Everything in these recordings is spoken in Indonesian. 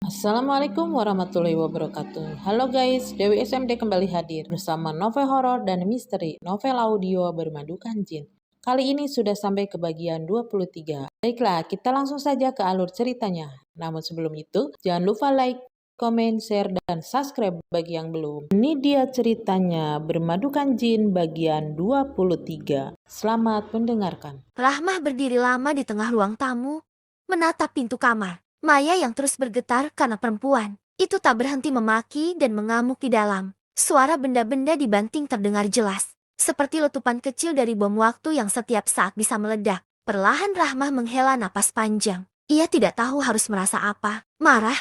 Assalamualaikum warahmatullahi wabarakatuh. Halo guys, Dewi SMD kembali hadir bersama novel horor dan misteri, novel audio bermadukan jin. Kali ini sudah sampai ke bagian 23. Baiklah, kita langsung saja ke alur ceritanya. Namun sebelum itu, jangan lupa like, komen, share, dan subscribe bagi yang belum. Ini dia ceritanya bermadukan jin bagian 23. Selamat mendengarkan. Rahmah berdiri lama di tengah ruang tamu, menatap pintu kamar. Maya yang terus bergetar karena perempuan itu tak berhenti memaki dan mengamuk di dalam. Suara benda-benda dibanting terdengar jelas, seperti letupan kecil dari bom waktu yang setiap saat bisa meledak. Perlahan Rahmah menghela napas panjang. Ia tidak tahu harus merasa apa, marah,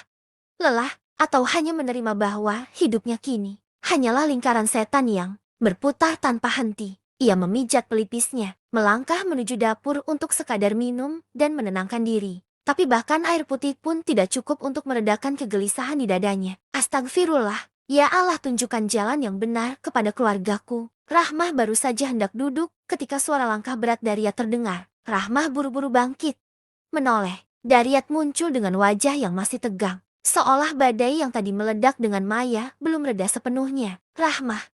lelah, atau hanya menerima bahwa hidupnya kini hanyalah lingkaran setan yang berputar tanpa henti. Ia memijat pelipisnya, melangkah menuju dapur untuk sekadar minum dan menenangkan diri. Tapi bahkan air putih pun tidak cukup untuk meredakan kegelisahan di dadanya. Astagfirullah, ya Allah, tunjukkan jalan yang benar kepada keluargaku. Rahmah baru saja hendak duduk ketika suara langkah berat Daryat terdengar. Rahmah buru-buru bangkit, menoleh. Daryat muncul dengan wajah yang masih tegang, seolah badai yang tadi meledak dengan Maya belum reda sepenuhnya. Rahmah,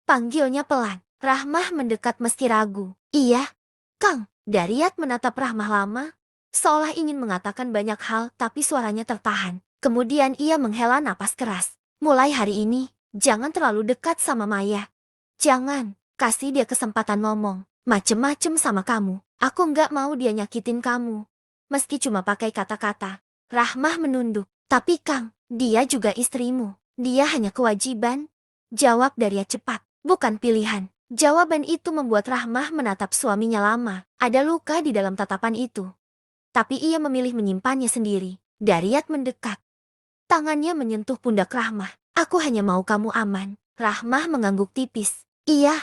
panggilnya pelan. Rahmah mendekat meski ragu. Iya, Kang. Daryat menatap Rahmah lama, seolah ingin mengatakan banyak hal tapi suaranya tertahan. Kemudian ia menghela napas keras. Mulai hari ini, jangan terlalu dekat sama Maya. Jangan, kasih dia kesempatan ngomong. Macem-macem sama kamu. Aku nggak mau dia nyakitin kamu. Meski cuma pakai kata-kata. Rahmah menunduk. Tapi Kang, dia juga istrimu. Dia hanya kewajiban. Jawab Daryat cepat, bukan pilihan. Jawaban itu membuat Rahmah menatap suaminya lama. Ada luka di dalam tatapan itu. Tapi ia memilih menyimpannya sendiri. Daryat mendekat. Tangannya menyentuh pundak Rahmah. Aku hanya mau kamu aman. Rahmah mengangguk tipis. Iya,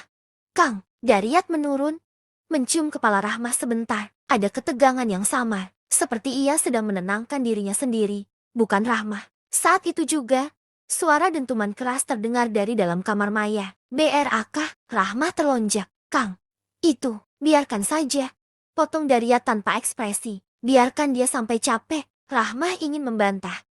Kang. Daryat menurun, mencium kepala Rahmah sebentar. Ada ketegangan yang samar, seperti ia sedang menenangkan dirinya sendiri, bukan Rahmah. Saat itu juga, suara dentuman keras terdengar dari dalam kamar Maya. BRAK, Rahmah terlonjak. Kang, itu, biarkan saja. Potong Daryat tanpa ekspresi. Biarkan dia sampai capek. Rahmah ingin membantah.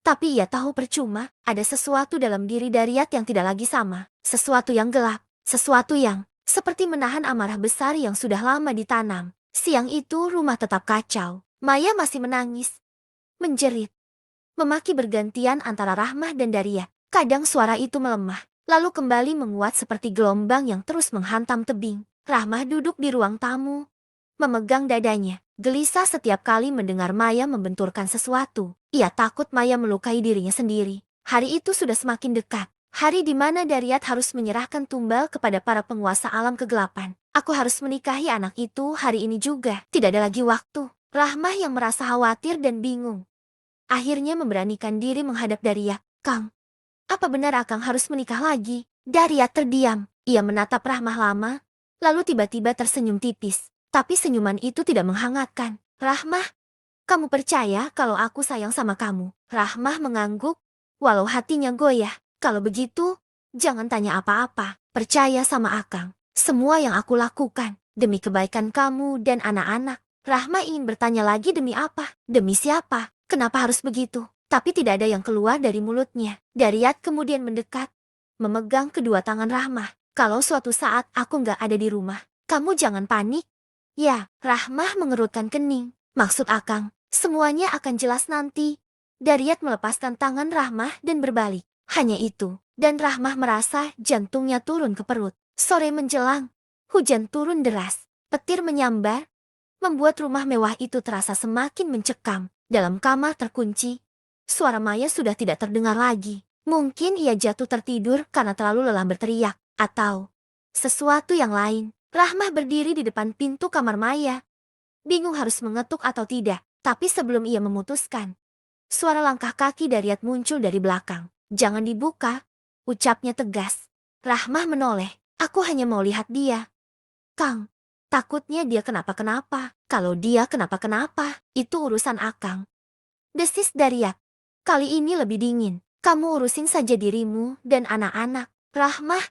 Tapi ia tahu percuma, ada sesuatu dalam diri Daryat yang tidak lagi sama. Sesuatu yang gelap, sesuatu yang seperti menahan amarah besar yang sudah lama ditanam. Siang itu rumah tetap kacau. Maya masih menangis, menjerit, memaki bergantian antara Rahmah dan Daryat. Kadang suara itu melemah, lalu kembali menguat seperti gelombang yang terus menghantam tebing. Rahmah duduk di ruang tamu, memegang dadanya, gelisah setiap kali mendengar Maya membenturkan sesuatu. Ia takut Maya melukai dirinya sendiri. Hari itu sudah semakin dekat. Hari di mana Daryat harus menyerahkan tumbal kepada para penguasa alam kegelapan. Aku harus menikahi anak itu hari ini juga. Tidak ada lagi waktu. Rahmah yang merasa khawatir dan bingung akhirnya memberanikan diri menghadap Daryat. Kang, apa benar Akang harus menikah lagi? Daryat terdiam. Ia menatap Rahmah lama, lalu tiba-tiba tersenyum tipis. Tapi senyuman itu tidak menghangatkan. Rahmah, kamu percaya kalau aku sayang sama kamu? Rahmah mengangguk, walau hatinya goyah. Kalau begitu, jangan tanya apa-apa. Percaya sama Akang. Semua yang aku lakukan, demi kebaikan kamu dan anak-anak. Rahmah ingin bertanya lagi demi apa? Demi siapa? Kenapa harus begitu? Tapi tidak ada yang keluar dari mulutnya. Daryat kemudian mendekat, memegang kedua tangan Rahmah. Kalau suatu saat aku nggak ada di rumah, kamu jangan panik. Ya, Rahmah mengerutkan kening. Maksud Akang, semuanya akan jelas nanti. Daryat melepaskan tangan Rahmah dan berbalik. Hanya itu, dan Rahmah merasa jantungnya turun ke perut. Sore menjelang, hujan turun deras, petir menyambar, membuat rumah mewah itu terasa semakin mencekam. Dalam kamar terkunci, suara Maya sudah tidak terdengar lagi. Mungkin ia jatuh tertidur karena terlalu lelah berteriak, atau sesuatu yang lain. Rahmah berdiri di depan pintu kamar Maya, bingung harus mengetuk atau tidak. Tapi sebelum ia memutuskan, suara langkah kaki Daryat muncul dari belakang. Jangan dibuka, ucapnya tegas. Rahmah menoleh. Aku hanya mau lihat dia. Kang, takutnya dia kenapa-kenapa. Kalau dia kenapa-kenapa, itu urusan Akang. Desis Daryat. Kali ini lebih dingin. Kamu urusin saja dirimu dan anak-anak. Rahmah,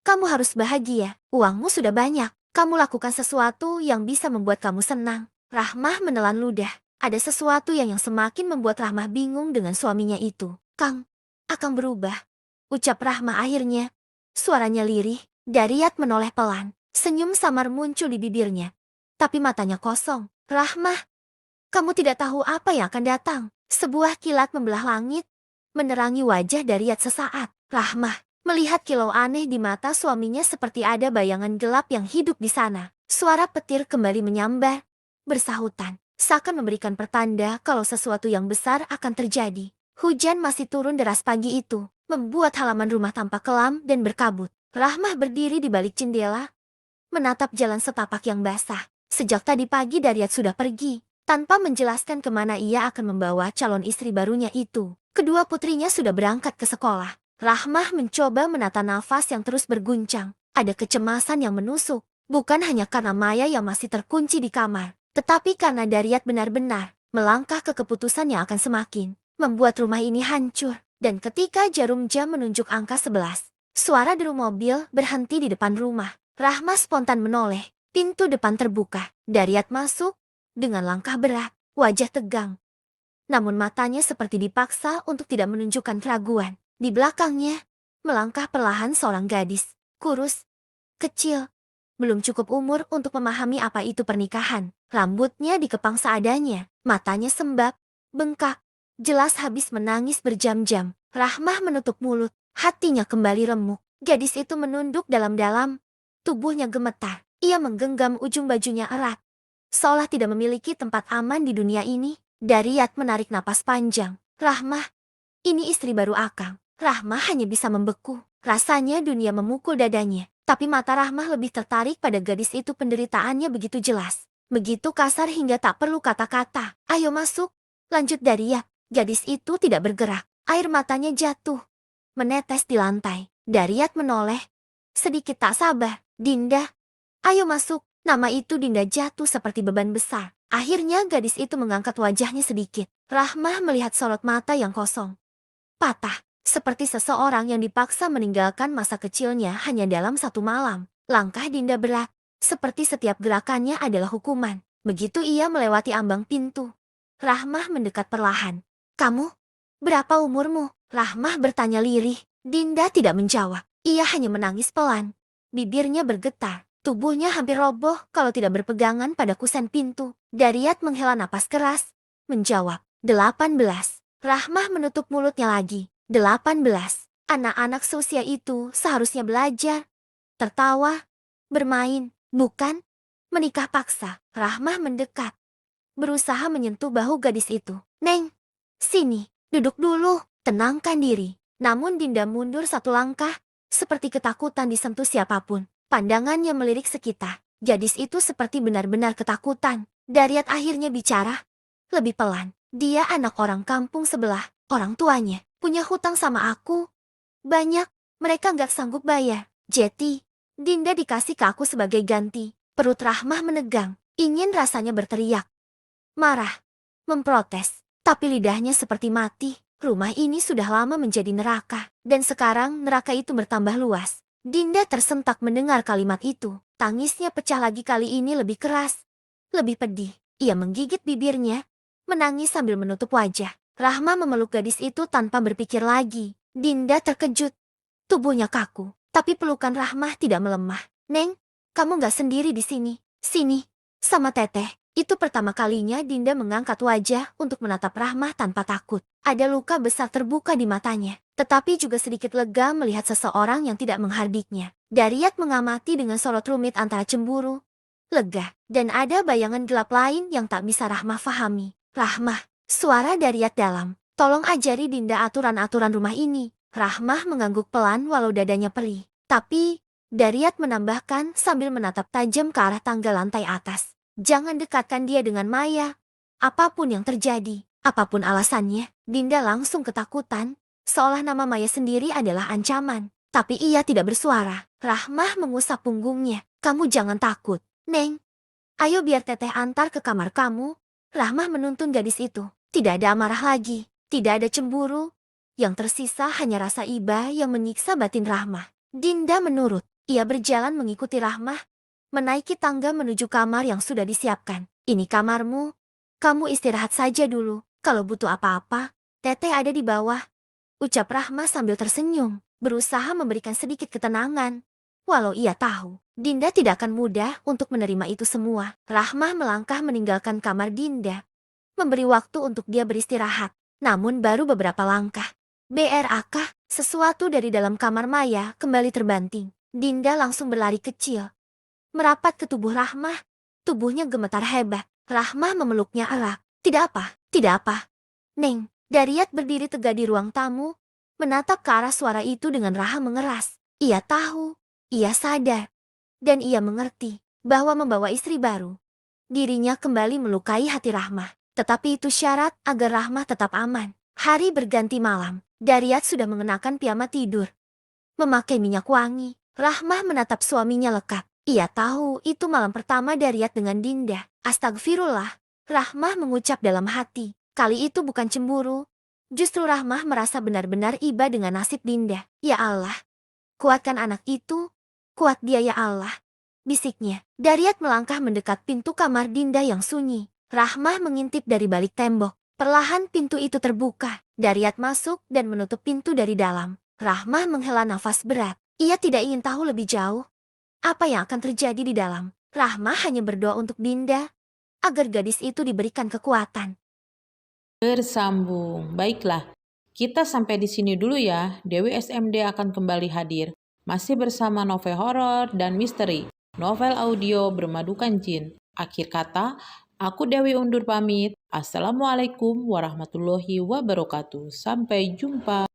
kamu harus bahagia. Uangmu sudah banyak. Kamu lakukan sesuatu yang bisa membuat kamu senang. Rahmah menelan ludah. Ada sesuatu yang semakin membuat Rahmah bingung dengan suaminya itu. Kang, Akang berubah, ucap Rahmah akhirnya. Suaranya lirih, Daryat menoleh pelan. Senyum samar muncul di bibirnya. Tapi matanya kosong. Rahmah, kamu tidak tahu apa yang akan datang. Sebuah kilat membelah langit, menerangi wajah Daryat sesaat. Rahmah melihat kilau aneh di mata suaminya seperti ada bayangan gelap yang hidup di sana. Suara petir kembali menyambar, bersahutan, seakan memberikan pertanda kalau sesuatu yang besar akan terjadi. Hujan masih turun deras pagi itu, membuat halaman rumah tampak kelam dan berkabut. Rahmah berdiri di balik jendela, menatap jalan setapak yang basah. Sejak tadi pagi Daryat sudah pergi, tanpa menjelaskan kemana ia akan membawa calon istri barunya itu. Kedua putrinya sudah berangkat ke sekolah. Rahmah mencoba menata nafas yang terus berguncang. Ada kecemasan yang menusuk, bukan hanya karena Maya yang masih terkunci di kamar, tetapi karena Daryat benar-benar melangkah ke keputusan yang akan semakin membuat rumah ini hancur. Dan ketika jarum jam menunjuk angka 11, suara deru mobil berhenti di depan rumah. Rahmah spontan menoleh. Pintu depan terbuka. Daryat masuk dengan langkah berat, wajah tegang. Namun matanya seperti dipaksa untuk tidak menunjukkan keraguan. Di belakangnya, melangkah perlahan seorang gadis, kurus, kecil, belum cukup umur untuk memahami apa itu pernikahan. Rambutnya dikepang seadanya, matanya sembab, bengkak, jelas habis menangis berjam-jam. Rahmah menutup mulut, hatinya kembali remuk. Gadis itu menunduk dalam-dalam, tubuhnya gemetar. Ia menggenggam ujung bajunya erat, seolah tidak memiliki tempat aman di dunia ini. Daryat menarik napas panjang. Rahmah, ini istri baru Akang. Rahmah hanya bisa membeku. Rasanya dunia memukul dadanya. Tapi mata Rahmah lebih tertarik pada gadis itu, penderitaannya begitu jelas. Begitu kasar hingga tak perlu kata-kata. Ayo masuk, lanjut Daryat. Gadis itu tidak bergerak. Air matanya jatuh, menetes di lantai. Daryat menoleh, sedikit tak sabar. Dinda, ayo masuk. Nama itu Dinda jatuh seperti beban besar. Akhirnya gadis itu mengangkat wajahnya sedikit. Rahmah melihat sorot mata yang kosong, patah, seperti seseorang yang dipaksa meninggalkan masa kecilnya hanya dalam satu malam. Langkah Dinda berat, seperti setiap gerakannya adalah hukuman. Begitu ia melewati ambang pintu, Rahmah mendekat perlahan. Kamu, berapa umurmu? Rahmah bertanya lirih. Dinda tidak menjawab. Ia hanya menangis pelan. Bibirnya bergetar. Tubuhnya hampir roboh kalau tidak berpegangan pada kusen pintu. Daryat menghela napas keras, menjawab, 18. Rahmah menutup mulutnya lagi. 18. Anak-anak seusia itu seharusnya belajar, tertawa, bermain, bukan menikah paksa. Rahmah mendekat, berusaha menyentuh bahu gadis itu. Neng, sini, duduk dulu, tenangkan diri. Namun Dinda mundur satu langkah, seperti ketakutan disentuh siapapun. Pandangannya melirik sekitar. Gadis itu seperti benar-benar ketakutan. Daryat akhirnya bicara, lebih pelan. Dia anak orang kampung sebelah. Orang tuanya punya hutang sama aku. Banyak, mereka nggak sanggup bayar. Jeti, Dinda dikasih ke aku sebagai ganti. Perut Rahmah menegang. Ingin rasanya berteriak, marah, memprotes. Tapi lidahnya seperti mati. Rumah ini sudah lama menjadi neraka. Dan sekarang neraka itu bertambah luas. Dinda tersentak mendengar kalimat itu. Tangisnya pecah lagi, kali ini lebih keras, lebih pedih. Ia menggigit bibirnya, menangis sambil menutup wajah. Rahmah memeluk gadis itu tanpa berpikir lagi. Dinda terkejut. Tubuhnya kaku, tapi pelukan Rahmah tidak melemah. Neng, kamu gak sendiri di sini. Sini, sama Teteh. Itu pertama kalinya Dinda mengangkat wajah untuk menatap Rahmah tanpa takut. Ada luka besar terbuka di matanya, tetapi juga sedikit lega melihat seseorang yang tidak menghardiknya. Daryat mengamati dengan sorot rumit antara cemburu, lega, dan ada bayangan gelap lain yang tak bisa Rahmah fahami. Rahmah, suara Daryat dalam. Tolong ajari Dinda aturan-aturan rumah ini. Rahmah mengangguk pelan walau dadanya perih. Tapi, Daryat menambahkan sambil menatap tajam ke arah tangga lantai atas. Jangan dekatkan dia dengan Maya. Apapun yang terjadi, apapun alasannya. Dinda langsung ketakutan, seolah nama Maya sendiri adalah ancaman. Tapi ia tidak bersuara. Rahmah mengusap punggungnya. Kamu jangan takut, Neng. Ayo biar Teteh antar ke kamar kamu. Rahmah menuntun gadis itu. Tidak ada amarah lagi, tidak ada cemburu. Yang tersisa hanya rasa iba yang menyiksa batin Rahmah. Dinda menurut. Ia berjalan mengikuti Rahmah, menaiki tangga menuju kamar yang sudah disiapkan. Ini kamarmu, Kamu istirahat saja dulu. Kalau butuh apa-apa, Teteh ada di bawah. Ucap Rahma sambil tersenyum, berusaha memberikan sedikit ketenangan. Walau ia tahu, Dinda tidak akan mudah untuk menerima itu semua. Rahma melangkah meninggalkan kamar Dinda, memberi waktu untuk dia beristirahat. Namun baru beberapa langkah. BRAK, sesuatu dari dalam kamar Maya kembali terbanting. Dinda langsung berlari kecil, merapat ke tubuh Rahmah. Tubuhnya gemetar hebat. Rahmah memeluknya erat. Tidak apa, tidak apa. Neng, Dariat berdiri tegak di ruang tamu, menatap ke arah suara itu dengan raha mengeras. Ia tahu, ia sadar, dan ia mengerti bahwa membawa istri baru, dirinya kembali melukai hati Rahmah. Tetapi itu syarat agar Rahmah tetap aman. Hari berganti malam. Dariat sudah mengenakan piyama tidur, memakai minyak wangi. Rahmah menatap suaminya lekat. Ia tahu itu malam pertama Dariat dengan Dinda. Astagfirullah, Rahmah mengucap dalam hati. Kali itu bukan cemburu. Justru Rahmah merasa benar-benar iba dengan nasib Dinda. Ya Allah, kuatkan anak itu. Kuat dia ya Allah, bisiknya. Dariat melangkah mendekat pintu kamar Dinda yang sunyi. Rahmah mengintip dari balik tembok. Perlahan pintu itu terbuka. Dariat masuk dan menutup pintu dari dalam. Rahmah menghela nafas berat. Ia tidak ingin tahu lebih jauh apa yang akan terjadi di dalam. Rahmah hanya berdoa untuk Dinda, agar gadis itu diberikan kekuatan. Bersambung. Baiklah, kita sampai di sini dulu ya. Dewi SMD akan kembali hadir. Masih bersama novel horor dan misteri. Novel audio bermadukan jin. Akhir kata, aku Dewi undur pamit. Assalamualaikum warahmatullahi wabarakatuh. Sampai jumpa.